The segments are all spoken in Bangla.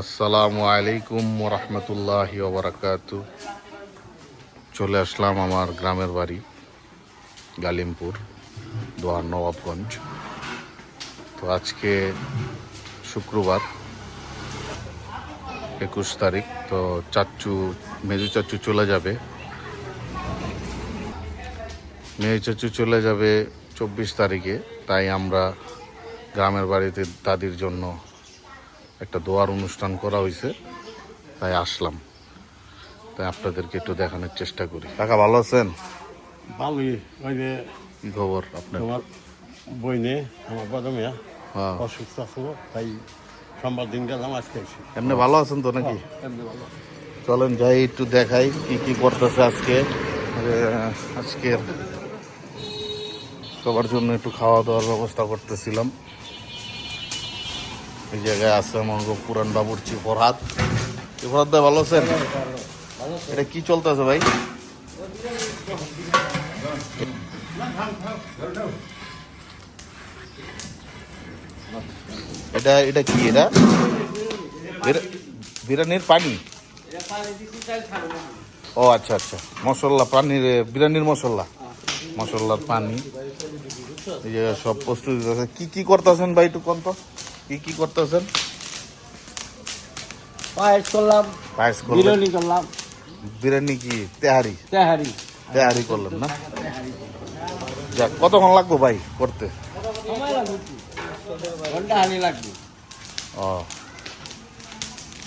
আসসালামু আলাইকুম ওরহমতুল্লাহি ওবরাকাতু। চলে আসলাম আমার গ্রামের বাড়ি গালিমপুর, দোয়ার নবাবগঞ্জ। তো আজকে শুক্রবার 21 তারিখ। তো মেজু চাচু চলে যাবে 24 তারিখে। তাই আমরা গ্রামের বাড়িতে দাদির জন্য একটা দোয়ার অনুষ্ঠান করা হয়েছে, তাই আসলাম। তাই আপনাদেরকে একটু দেখানোর চেষ্টা করি। কাকা ভালো আছেন? ভালোই। ওই যে কি খবর আপনার? তোমার বই নিয়ে আমার বড় মেয়া হ্যাঁ, অসুস্থ ছিল, তাই সোমবার দিন গেলাম, আজকে এসেছি। এমনি ভালো আছেন তো নাকি? এমনি ভালো। চলেন যাই একটু দেখাই কি কি করতেছে আজকে। আজকের সবার জন্য একটু খাওয়া দাওয়ার ব্যবস্থা করতেছিলাম। এই জায়গায় আছে আমার পুরান বাবুর্চি ফরহাদ। ফরহাদ ভাই ভালো আছেন? এটা কি চলতেছে ভাই? এটা এটা কি? এটা বিরিয়ানির পানি? ও আচ্ছা আচ্ছা, মশলা পানির বিরিয়ানির মশলার পানি। এই যে সব প্রস্তুতি আছে। কি কি করতেছেন ভাই একটু কোন তো, কি কি করতেছেন? পায়েস করলাম, পায়েস বিরিয়ানি করলাম। বিরিয়ানি কি তেহারি? তেহারি করলেন না? যাক, কতক্ষণ লাগবে ভাই করতে? ঘন্টা হানি লাগবে। ও,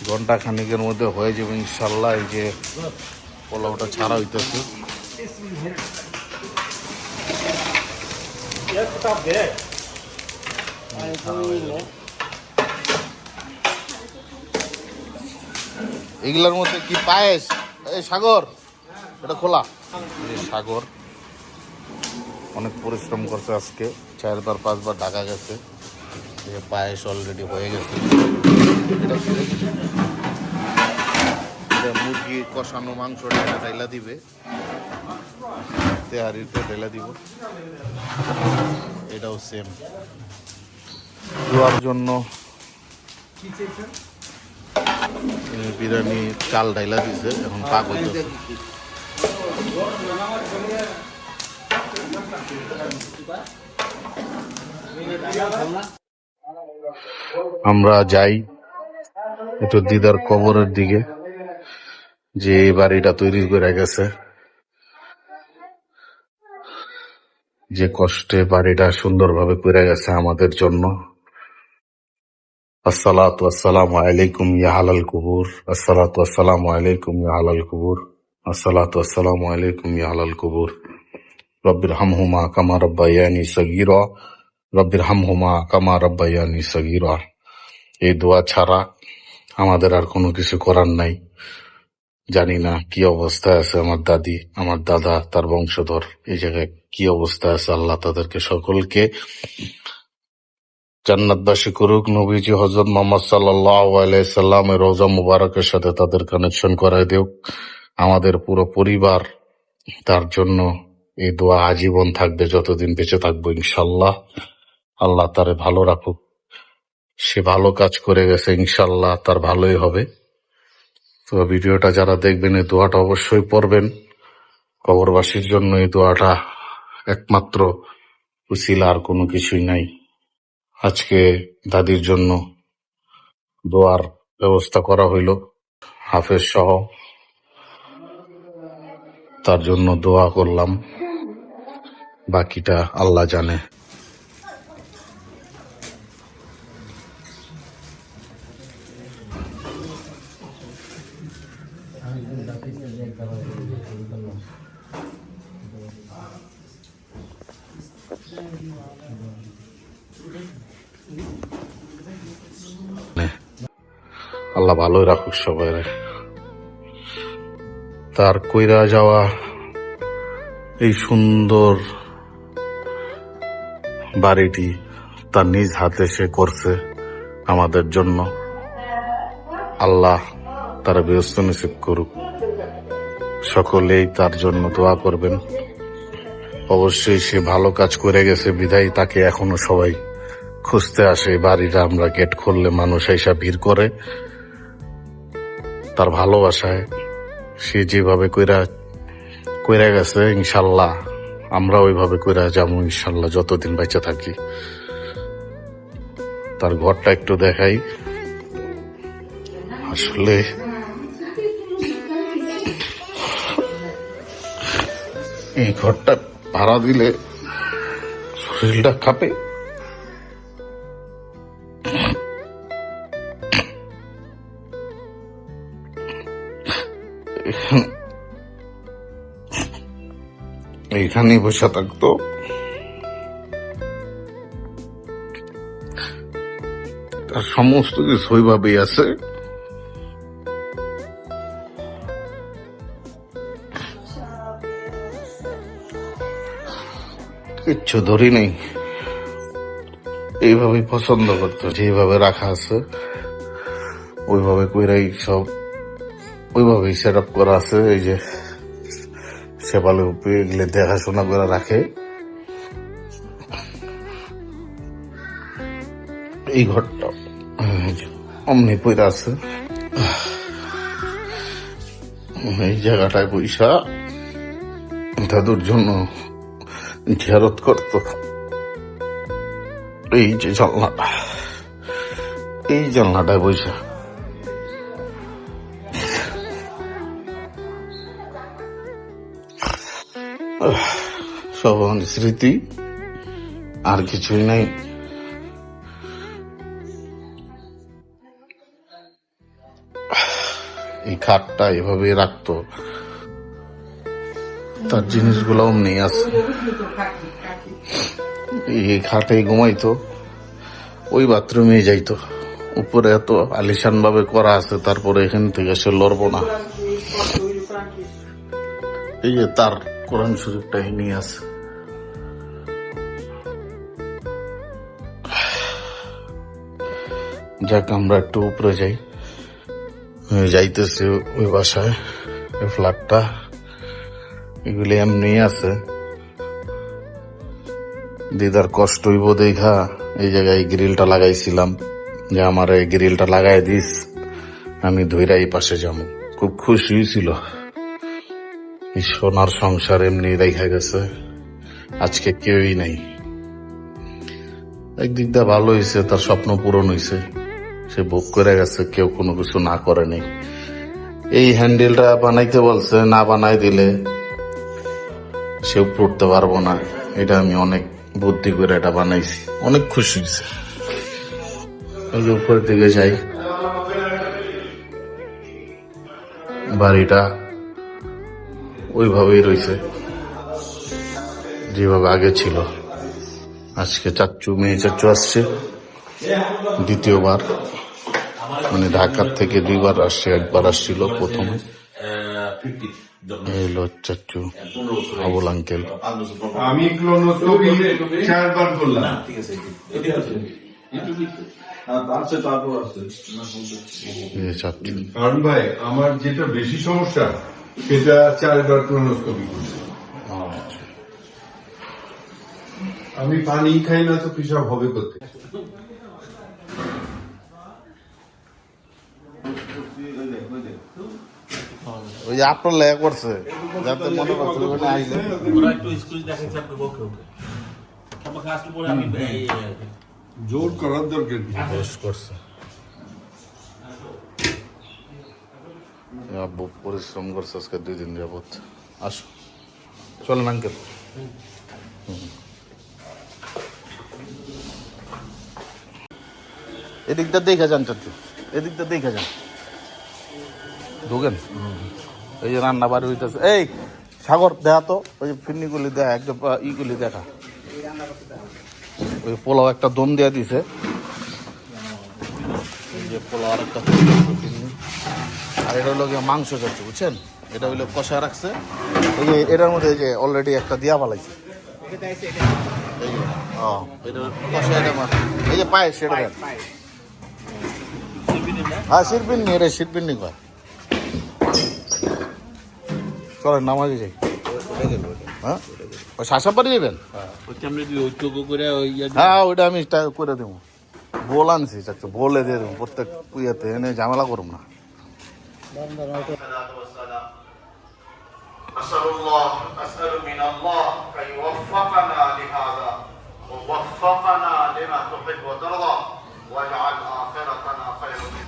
ঘন্টা খানিকের মধ্যে হয়ে যাবে ইনশাল্লাহ। এই যে পোলাওটা ছাড়া হইতেছে। এগুলোর মধ্যে কি পায়েস? এই সাগর, এটা খোলা। এই সাগর অনেক পরিশ্রম করছে আজকে, 4-5 বার ঢাকা গেছে। পায়েস অলরেডি হয়ে গেছে। এটা মুরগি কষানো মাংসটা এটা ঢাইলা দিবে, তেহারিতে ঢাইলা দিব। এটাও সেম দেওয়ার জন্য বিরিয়ানি চাল ঢাইলা দিছে, এখন পাক হইতেছে। আমরা যাই একটু দিদার কবরের দিকে, যে এই বাড়িটা তৈরি করে গেছে, যে কষ্টে বাড়িটা সুন্দরভাবে করে গেছে আমাদের জন্য। আসসালাতু আসসালামু আলাইকুম ইয়া আহলাল কুবুর, আসসালাতু আসসালামু আলাইকুম ইয়া আহলাল কুবুর, আসসালাতু আসসালামু আলাইকুম ইয়া আহলাল কুবুর। রব্বির হামহুমা কামা রাব্বায়ানি সগীরা, রব্বির হামহুমা কামা রাব্বায়ানি সগীরা। এই দোয়া ছাড়া আমাদের আর কোনো কিছু করার নাই। জানি না কি অবস্থায় আছে আমার দাদি, আমার দাদা, তার বংশধর এই জায়গায় কি অবস্থায় আছে। আল্লাহ তাদেরকে সকলকে জান্নাতবাসী করুক। নবীজি হযরত মুহাম্মদ সাল্লাল্লাহু আলাইহি সাল্লামের রওজা মুবারকের সাথে তাদের কানেকশন করায় দেওক। আমাদের পুরো পরিবার তার জন্য এই দোয়া আজীবন থাকবে, যতদিন বেঁচে থাকবো ইনশাল্লাহ। আল্লাহ তারে ভালো রাখুক। সে ভালো কাজ করে গেছে, ইনশাল্লাহ তার ভালোই হবে। তো ভিডিওটা যারা দেখবেন এই দোয়াটা অবশ্যই পড়বেন। কবরবাসীর জন্য এই দোয়াটা একমাত্র উসিলা, আর কোনো কিছুই নাই। আজকে দাদির জন্য দোয়ার ব্যবস্থা করা হইল, হাফেজ সহ তার জন্য দোয়া করলাম। বাকিটা আল্লাহ জানে। আল্লাহ ভালোই রাখুক সবাই। তার কইরা যাওয়া এই সুন্দর বাড়িটি তার নিজ হাতে সে করছে আমাদের জন্য। আল্লাহ তার ব্যস্ত নসিব করুক। সকলেই তার জন্য দোয়া করবেন। অবশ্যই সে ভালো কাজ করে গেছে বিধায় তাকে এখনো সবাই খুঁজতে আসে। বাড়িটা আমরা গেট খুললে মানুষ এসে ভিড় করে। তার ভালোবাসায় সে যেভাবে কইরা কইরা গেছে, ইনশাল্লাহ আমরা ওইভাবে কইরা যাবো ইনশাল্লাহ, যতদিন বেঁচে থাকি। তার ঘরটা একটু দেখাই। আসলে এই ঘরটা ভাড়া দিলে শরীরটা কাঁপে। এইখানেই বসে থাকতো। তার সমস্ত কিছু ওইভাবেই আছে। কিচ্ছু ধরি নেই, এইভাবেই পছন্দ করতো, যেভাবে রাখা আছে ওইভাবে কইরাই সব ওইভাবেই সেট আপ করা আছে। এই যে সেপালে উপরে এগুলো দেখাশোনা করে রাখে। এই ঘরটা অমনি পইরা আছে। এই জায়গাটায় পয়সা দাদুর জন্য জিয়ারত করত। এই যে জানলাটা, এই জানলাটায় পয়সা সব আমার স্মৃতি, আর কিছুই নাই। এই খাটটা এভাবে রাখতো, তার জিনিসগুলো অমনি আছে। এই খাটে ঘুমাইতো, ওই বাথরুমে যাইতো। উপরে এত আলিশান ভাবে করা আছে, তারপরে এখান থেকে সে লড়বো না। এই যে তার কোরআন শরীফটা নিয়ে আছে। যাক, আমরা একটু উপরে যাই। যাইতেছি ওই বাসায়, ওই ফ্ল্যাটটা। এগুলি এমনি আছে। দিদার কষ্ট হইব দেখা এই জায়গায় গ্রিলটা লাগাইছিলাম, যে আমার এই গ্রিলটা লাগাই দিস, আমি ধইরা এই পাশে যাবো। খুব খুশি হয়েছিল। এই সোনার সংসার এমনি রেখা গেছে, আজকে কেউই নাই। একদিক দিয়ে ভালো হয়েছে, তার স্বপ্ন পূরণ হয়েছে। সে ভোগ করে গেছে, কেউ কোনো কিছু না করেনি। এই হ্যান্ডেলটা বানাইতে বলছে, না বানাই দিলে সেও পড়তে পারবো না। এটা আমি অনেক বুদ্ধি করে এটা বানাইছি, অনেক খুশি হয়েছে। উপরের দিকে যাই, বাড়িটা ওইভাবেই রয়েছে যেভাবে আগে ছিল। আজকে মেয়ে চাচ্চু আসছে দ্বিতীয়বার, মানে ঢাকার থেকে 2বার আসছে। একবার আসছিল প্রথমে। এলো চাচ্চু, আবুল আঙ্কেল। আমি ক্লোনোস্কোপি 4বার করলাম। চাচ্চু কারণ ভাই, আমার যেটা বেশি সমস্যা সেটা 4বার ক্লোনোস্কোপি করছে। আমি পানি খাই না, তো পেশাব হবে করতে। ওই যে আপনার লেয়া করছে, যাতে মনে করছে ওখানে আইলে জোর করার দরকার কি? করছে। আব্বু পরিশ্রম করছে আজকে 2 দিন যাবত। আসো, চলেন আঙ্কেল। এদিকটা দেখে যান চাচ্চু, এদিকটা দেখে যান। ঢুকেন। এই যে রান্না বাড়ি হইতেছে। এই সাগর দেখা তো, ওই যে ফিরনিগুলি দেখা, একদম ইগুলি দেখা। ওই পোলাও একটা দম দিয়া দিছে। এই যে পোলাও আর একটা ফিরনি। আর এটা হলো মাংস চাচ্চু, বুঝছেন? এটা হইলো কষা রাখছে। এই যে এটার মধ্যে এই যে অলরেডি একটা দিয়া পালাইছে। এটা কষা, এটা এই যে পায়েস, সেটা দেন। হ্যাঁ, শিরপিন্নি, এটা শিরপিন্নি কয়। চলেন নামাজে যাই। হ্যাঁ, ওই শাসাবাড়ি যাবেন? হ্যাঁ, ওইটা আমি করে দেবো। বল আনছি চাচ্ছু, বলে দিয়ে দেবো। প্রত্যেক ইয়েতে এনে ঝামেলা করুম না। أسأل من الله أن يوفقنا لهذا ووفقنا لما تحب وترضى واجعل آخرتنا خير منه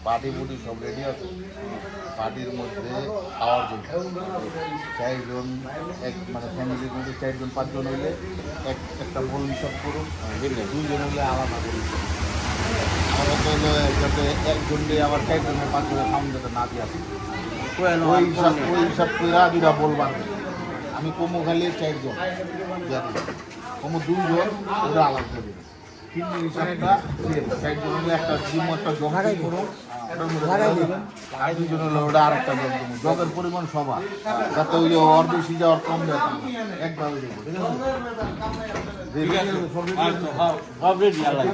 পার্টি বুটি সব রেডি আছে পার্টির মধ্যে খাওয়ার জন্য চারজন এক মানে ফ্যামিলির মধ্যে চারজন পাঁচজন হইলে একটা ভুল হিসাব করুন দুইজন হলে আলাদা করুন আমার হলো যাতে একজন দিয়ে আবার চারজনের পাঁচজনের সামনে যাতে না দিয়ে আসে ওই হিসাব করে দুটা বলবার আমি কমু খালি চারজন কমু দুইজন ওরা আলাদা দেবে কিন্তু হিসাবটা চারজন হলে একটা জিম একটা জগাই করুন আর দুজন হলো ওটা আর একটা জগ দেবো জগের পরিমাণ সবার যাতে ওই যে ওর বেশি যাওয়ার কম দেয় একভাবে দেবো ঠিক আছে সব রেডি আল্লাহ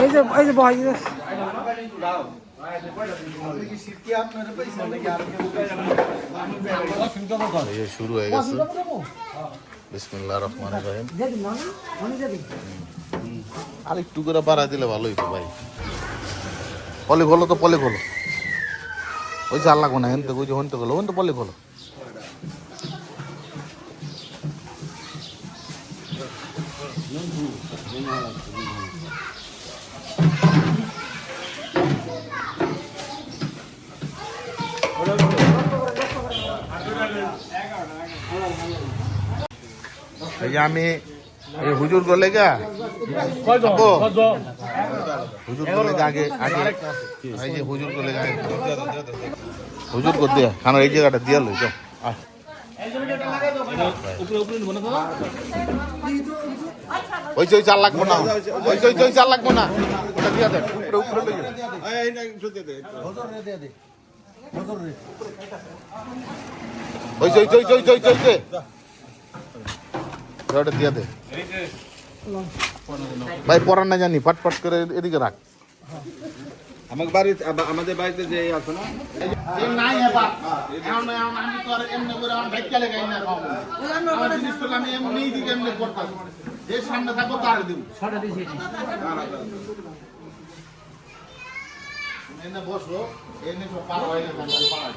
এই যে বয় এই শুরু হয়ে গেছে বিসমিল্লাহির রহমানির রহিম আর একটু করে বাড়াই দিলে ভালো হইতো ভাই পলে খোলো তো পলে খোলো ওই চাল লাগবো না হেন তো ওই যে হন তো খোলো হন তো পলে খোলো এই যে আমি এই হুজুর গলে গা হুজুর গলে আগে আগে এই যে হুজুর গলে আগে হুজুর কর দিয়া খানা এই জায়গাটা দিয়া লই যাও ওই ওই চাল লাগবো না ওই চাল লাগবো না ওটা দিয়া দেন উপরে উপরে লই ওই ওটা দিয়া দে ভাই পড়ার না জানি পাট পাট করে এদিকে রাখ আমাদের বাড়িতে যে আছে না নাই এবার এখন আমি তো আর এমনি করে আমার ভাইকে লাগাই না খাবো আমার জিনিসগুলো আমি এমনি দিকে এমনি করতাম যে সামনে থাকবো তার দিব এনে বসো এনে সব পার হয় না পাড়ায়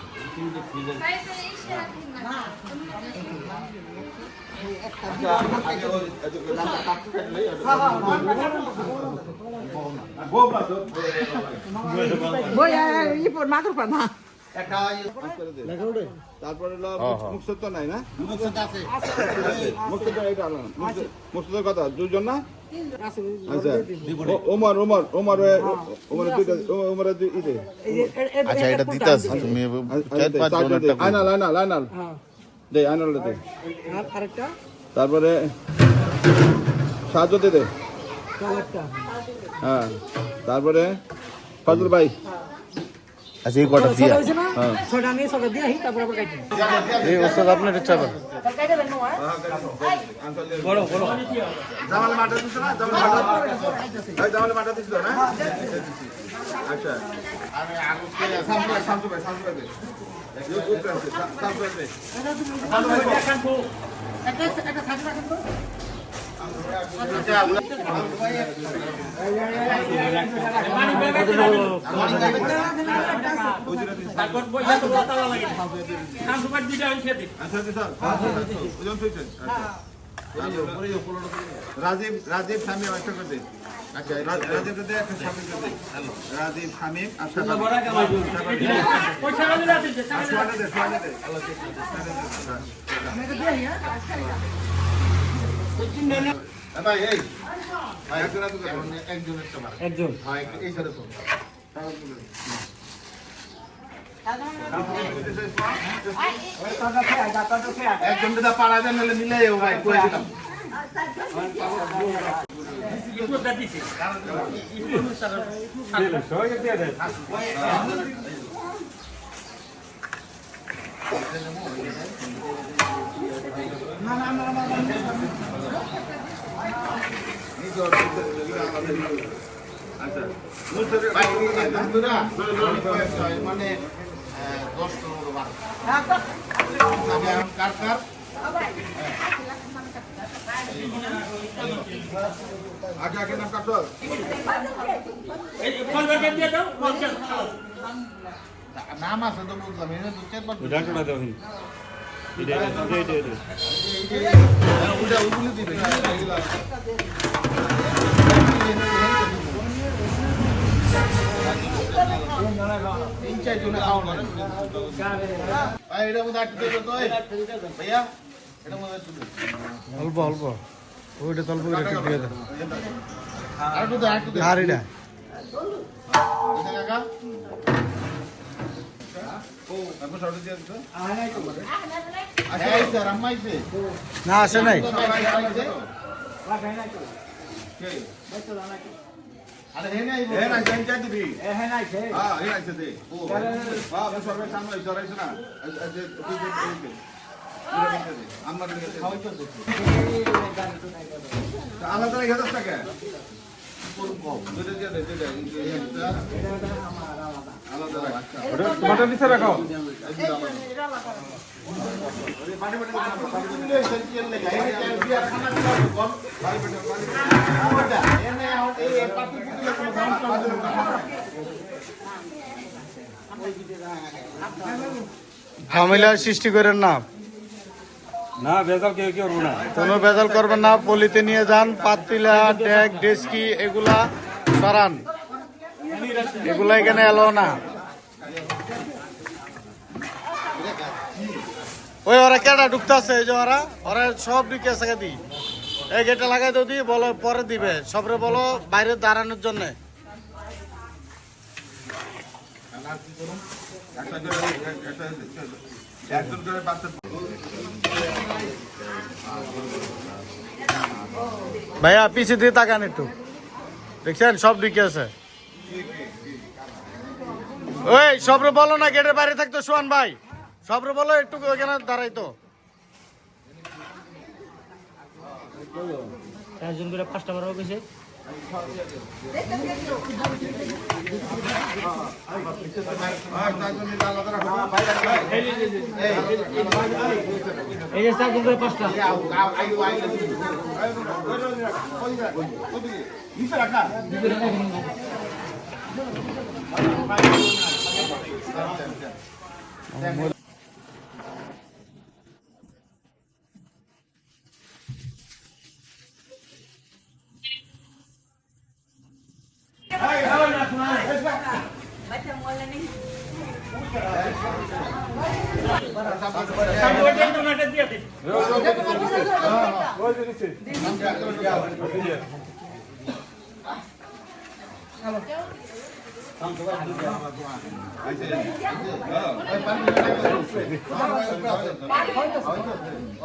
তারপরে মুক্ত নাই না মুক্ত কথা দুজন না আচ্ছা ওমর ওমর ওমর ওমর দুইটা ওমর ইদে আচ্ছা এটা দিতাস তুমি চার পাঁচ জন একটা আইনাল আইনাল আইনাল দে আইনাল দে আরেকটা তারপরে সাহায্য দে হ্যাঁ তারপরে ফজল ভাই আচ্ছা এই কটা দিয়া ছটা নিয়ে ছটা দিয়ে আসি তারপর আবার কাটি এই ওস্তাদ আপনার ইচ্ছা করে বড় বড় জামাল মাটা দিছ না জামাল মাটা দিছ না আচ্ছা আমি আগুন করে শান্ত ভাই দে একটা সাথে রাখেন তো রাজীব রাজীব স্বামী একটা করতে আচ্ছা রাজীব একটা স্বামী করতে রাজীব স্বামী আচ্ছা একজন একজন পাড়া দেন মিলে ভাই করে দিলাম মানে 10 15 বার এখন কার কার আগে আগে নাম কাটছ নাম আছে তো বুঝলাম এটা তো চেতবা ওটা ওগুলো দিবে তিন চার জনে খাওয়া মানে এটা মধ্যে আটকে দেবে তো ভাইয়া এটা মধ্যে আটকে দেবে অল্প অল্প ওইটা তো অল্প করে একটু দিয়ে দেন আর একটু দে আর একটু দে আর এটা কাকা এখন সরতে দিয়ে দিছ এই স্যার আম্মাইছে না আসে নাই আরে হে নাই এ না জান চাই দিবি হ্যাঁ এ আইছে দে হ্যাঁ আমি সরবে সামনে জরাইছ না যে তুই যে আমার দিকে খাওয়াইছ আলাদা রেখে দাও টাকা দুটো দিয়ে দে দুটো আলাদা রাখ টমেটো নিচে রাখো পানি পানি ঝামেলা সৃষ্টি করেন না না ভেজাল কেউ কেউ করবো না কোনো ভেজাল করবেন না পলিতে নিয়ে যান পাতিলা ডেক ডেস্কি এগুলা সরান এগুলা এখানে এলো না ওই ওরা কেডা ঢুকতেছে এই যে ওরা ওরা সব ঢুকে আছে দি এই গেটে লাগাই দাও দি বলো পরে দিবে সবরে বলো বাইরে দাঁড়ানোর জন্য একজন করে বাচ্চা ভাইয়া পিছিয়ে দিয়ে তাকান একটু দেখছেন সব ঢুকে আছে ওই সবরে বলো না গেটের বাইরে থাকতো সোহান ভাই সবরে বলো একটু ওখানে দাঁড়াইতো চারজন করে 5টা বারো গেছে এই যে চারজন করে 5টা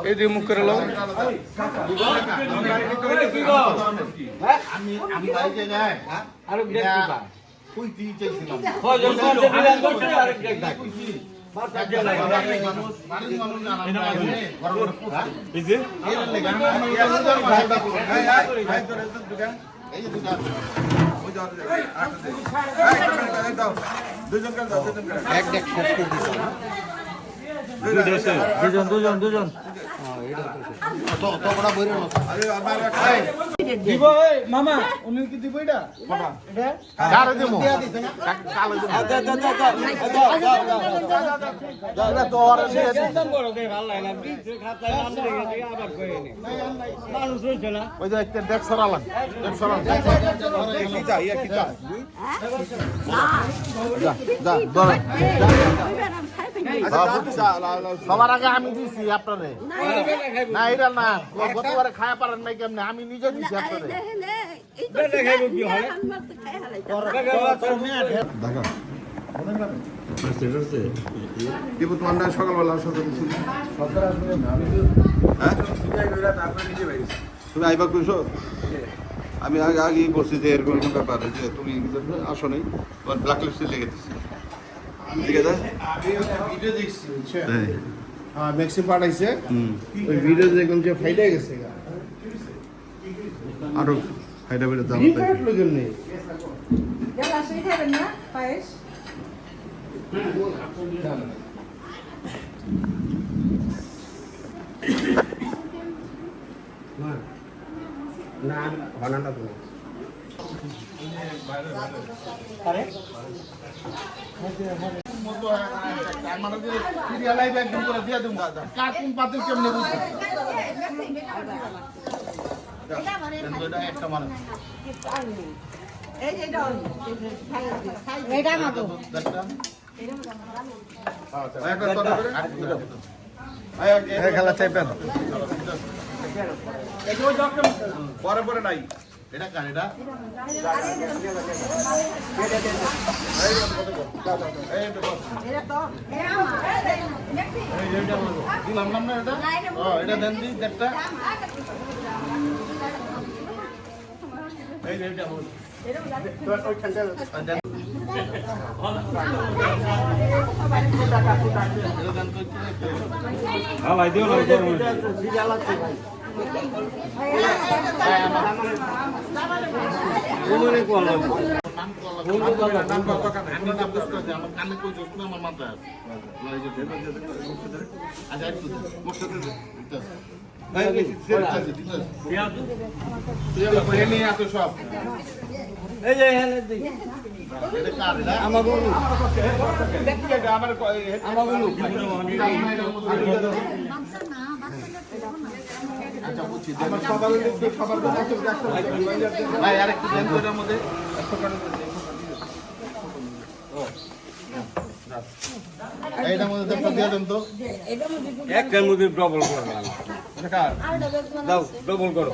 এই দিয়ে মুখ করে লো আমি বাড়িতে যাই আর কই দিই চাইছিলাম দুজন করে দাও দুজন করে দুজন আরে আমার দিব মামা উনি কি দিব এটা কারে দেবো ওই যে একটা দেখ সরালাম দেখ সরালাম কিটা ইয়া কিটা সবার আগে আমি দিছি আপনারে না এটা না গতবারে খায়া পারেন নাই কেমনে আমি নিজে দিছি আপনারে দিব তোমার না সকালবেলা সকাল তুমি আইবা কইছো আমি আগে আগে বলছি যে এরকম এরকম ব্যাপার যে তুমি আসো নাই তোমার ব্ল্যাক লিস্টে লেগে দিচ্ছি ঠিক আছে ভিডিও দেখছি হ্যাঁ ম্যাক্সিম পাঠাইছে ওই ভিডিও দেখলাম যে ফাইদা গেছে আরো হাইডা বেড়ে দাম লোকের নেই কার্টুন পাতিল কেমনে বুঝতে একটা মানুষ খেলা চাইবেন পরে পরে নাই এটা কার এটা দিলাম না এটা এটা দেন দি একটা এই এটা হ্যাঁ ভাই দিও না আমার কানে কই চোখ না আমার মাথায় আচ্ছা একটু নিয়ে আসো সব এই যে এখানে দিই এটা কার এটা আমার বলু আমার আমার বলু আচ্ছা বুঝছি আমার সবার ভাই আর একটু দেন তো এটার মধ্যে এইটার মধ্যে একটা দিয়ে দেন তো একটার মধ্যে ডবল করো দাও ডবল করো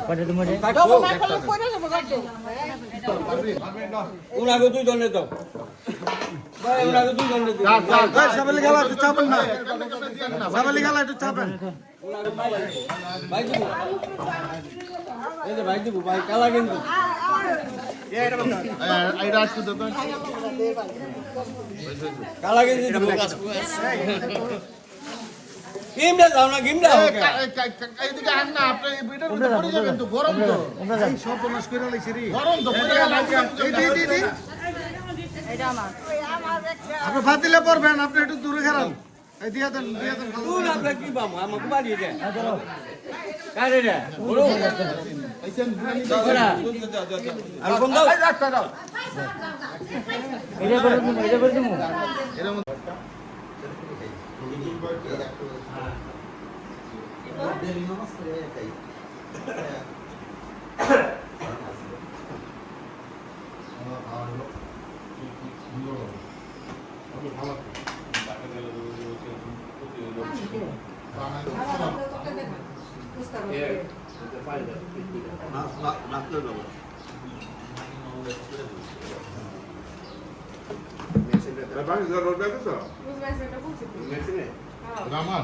উনাকে তুই দণ্ডে দাও ভাই উনাকে তুই দণ্ডে দাও সাবালি খেলা একটু চাপেন না সাবালি খেলা একটু চাপেন ভাই দিব এই যে ভাই দিব ভাই কালা কিন্তু এইটা একটু দেন তো কালা কিন্তু দিব গিমটা দাও না গিমটা এইদিকে আন না আপনি এটার মধ্যে পড়ে যাবেন তো গরম তো এই সব নষ্ট করে লাইছি রে গরম তো পড়ে যাবেন আপনি ফাতিলে পড়বেন আপনি একটু দূরে খারাপ এই দিয়ে দেন তুই আমরা কি বামু আমাকে বাড়িয়ে দে কারে রে বলো আর কোন দাও এটা করে দিমু রামা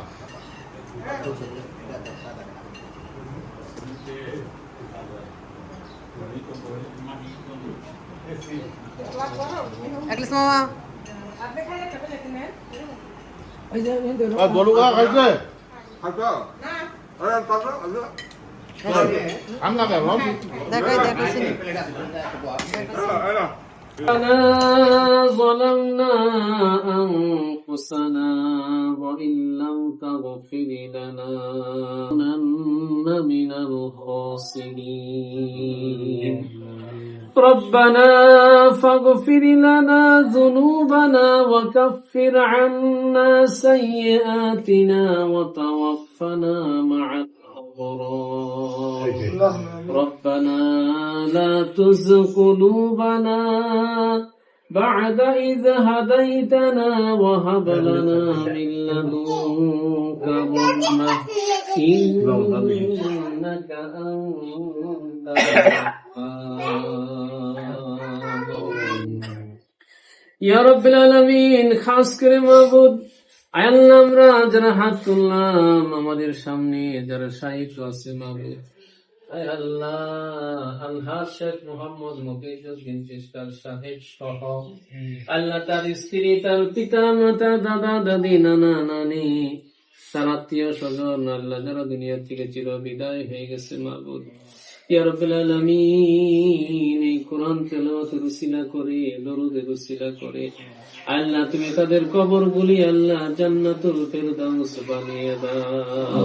গরু খাইছে আমরা ظلمنا أنفسنا وإن لم تغفر لنا لنكونن من الخاسرين ربنا فاغفر لنا ذنوبنا وكفر عنا سيئاتنا وتوفنا مع الأبرار ربنا لا تزغ قلوبنا بعد إذ هديتنا وهب لنا من لدنك رحمة إنك أنت ইয়া রাব্বিল আলামিন খাস করে মাবুদ আল্লাহ আমরা যারা হাত তুললাম আমাদের সামনে যারা শাহিদ আছে মাবুদ আয় আল্লাহ আলহাজ শেখ মোহাম্মদ মফিজউদ্দিন চিশকার সাহেব সহ আল্লাহ তার স্ত্রী তার পিতা মাতা দাদা দাদি নানা নানি তার আত্মীয় স্বজন আল্লাহ যারা দুনিয়া থেকে চির বিদায় হয়ে গেছে মাবুদ ইয়া রাব্বুল আলামিন এই কোরআন তেলাওয়াতের উসিলা করে, দরুদের উসিলা করে আল্লাহ তুমি তাদের কবরগুলি আল্লাহ জান্নাতুল ফেরদাউস বানিয়ে দাও।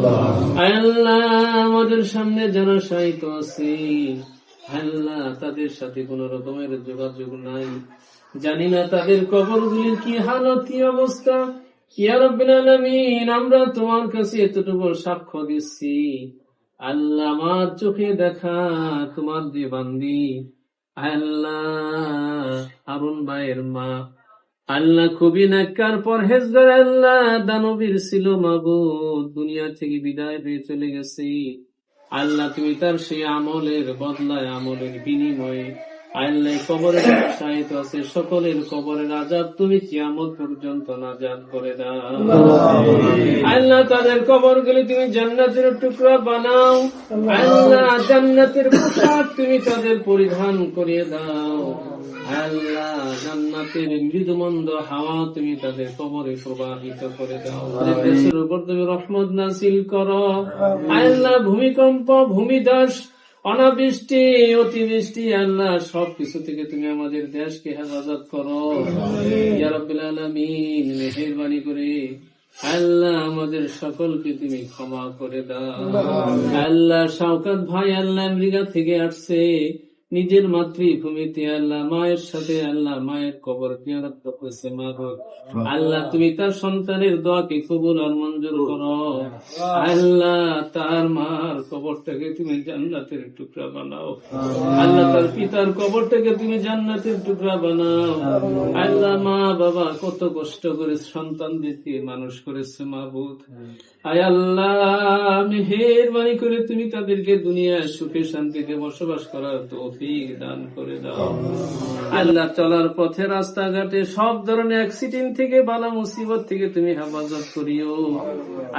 আল্লাহ আমাদের সামনে যারা শায়িত আছে আল্লাহ তাদের সাথে কোন রকমের যোগাযোগ নাই, জানি না তাদের কবরগুলির কি হালত, কি অবস্থা। ইয়া রাব্বুল আলামিন আমরা তোমার কাছে এতটুকু সাক্ষ্য দিচ্ছি আল্লাহ আমার চোখে দেখা তোমার যে বান্দি আল্লাহ হারুন ভাইয়ের মা আল্লাহ খুবই নেককার পরহেজগার আল্লাহ দানবীর ছিল মাবুদ, দুনিয়া থেকে বিদায় হয়ে চলে গেছে। আল্লাহ তুমি তার সেই আমলের বদলায়, আমলের বিনিময়ে আল্লাহ কবরে শায়িত আছে সকলের কবরের আযাব তুমি কিয়ামত পর্যন্ত নাজাত করে দাও। আল্লাহ তাদের কবরগুলি তুমি জান্নাতের টুকরা বানাও, আল্লাহ জান্নাতের পোশাক তুমি তাদের পরিধান করিয়ে দাও, আল্লাহ জান্নাতের মৃদুমন্দ হাওয়া তুমি তাদের কবরে প্রবাহিত করে দাও। দেশের উপর তুমি রহমত নাযিল করো আল্লাহ, ভূমিকম্প, ভূমিধস, অনাবৃষ্টি, অতিবৃষ্টি আল্লাহ সবকিছু থেকে তুমি আমাদের দেশকে হেফাজত করো। ইয়া রাব্বুল আলামিন মেহেরবানি করে আল্লাহ আমাদের সকলকে তুমি ক্ষমা করে দাও। আল্লাহ শওকত ভাই আল্লাহ আমেরিকা থেকে আসছে, নিজের মাতৃভূমিতে আল্লাহ মায়ের সাথে আল্লাহ মায়ের কবর জিয়ারত করেছে। মা গো আল্লাহ তুমি তার সন্তানের দোয়াকে কবুল আর মঞ্জুর করো। আল্লাহ তার মার কবরটাকে তুমি জান্নাতের টুকরা বানাও, আল্লাহ তার পিতার কবরটাকে তুমি জান্নাতের টুকরা বানাও। আল্লাহ মা বাবা কত কষ্ট করে সন্তানদেরকে মানুষ করেছে মাবুদ, আয় আল্লাহ মেহেরবানি করে তুমি তাদেরকে দুনিয়ায় সুখে শান্তিতে বসবাস করার তৌফিক দান করে দাও। আল্লাহ চলার পথে রাস্তাঘাটে সব ধরনের অ্যাক্সিডেন্ট থেকে, বালা মুসিবত থেকে তুমি হেফাজত করিও।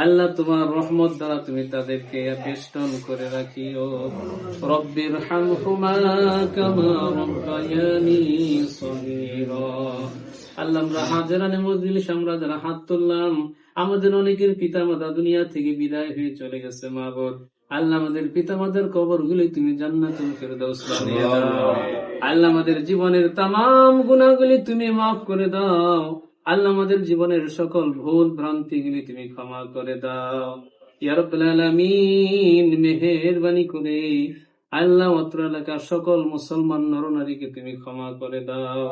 আল্লাহ তোমার রহমত দ্বারা তুমি তাদেরকে বেষ্টন করে রাখিও। রব্বির হামহুমা কামা রাব্বায়ানি সগীরা। আল্লাহ আমরা হাজারানে মজলিস আমরা যারা হাত তুললাম, আমাদের অনেকের পিতামাতা দুনিয়া থেকে বিদায় হয়ে চলে গেছে মাবুদ, আল্লাহ আমাদের পিতামাতার কবরগুলি তুমি জান্নাতুল ফেরদাউস বানিয়ে দাও। আল্লাহ আমাদের জীবনের তামাম গুনাহগুলি তুমি মাফ করে দাও। আল্লাহ আমাদের জীবনের সকল ভুল ভ্রান্তিগুলি তুমি ক্ষমা করে দাও। ইয়া রাব্বুল আলামিন মেহেরবানি করে আল্লাহ অত্র এলাকার সকল মুসলমান নরনারীকে তুমি ক্ষমা করে দাও।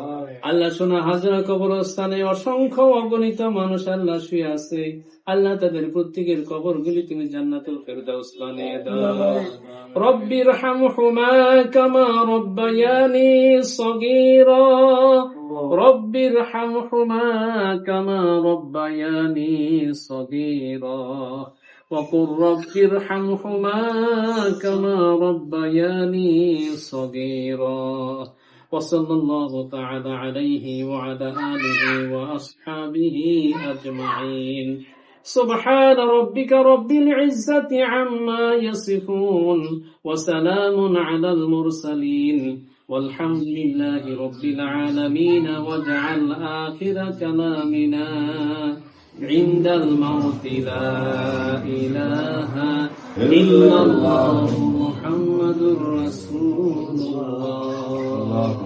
আল্লাহ শোনা হাজরা কবরস্থানে অসংখ্য অগণিত মানুষ আল্লাহ শুয়ে আছে, আল্লাহ তাদের প্রত্যেকের কবরগুলি তুমি জান্নাতুল ফেরদাউস বানিয়ে দাও। রব্বির হামহুমা কামা রাব্বায়ানি সগীরা। রব্বির হামহুমা কামা রাব্বায়ানি সগীরা। وقل رب ارحمهما كما ربياني صغيرا. وصلى الله تعالى عليه وعلى آله وأصحابه أجمعين. سبحان ربك رب العزة عما يصفون وسلام على المرسلين والحمد لله رب العالمين. واجعل آخر كلامنا عند الموت لا إله إلا الله محمد رسول الله.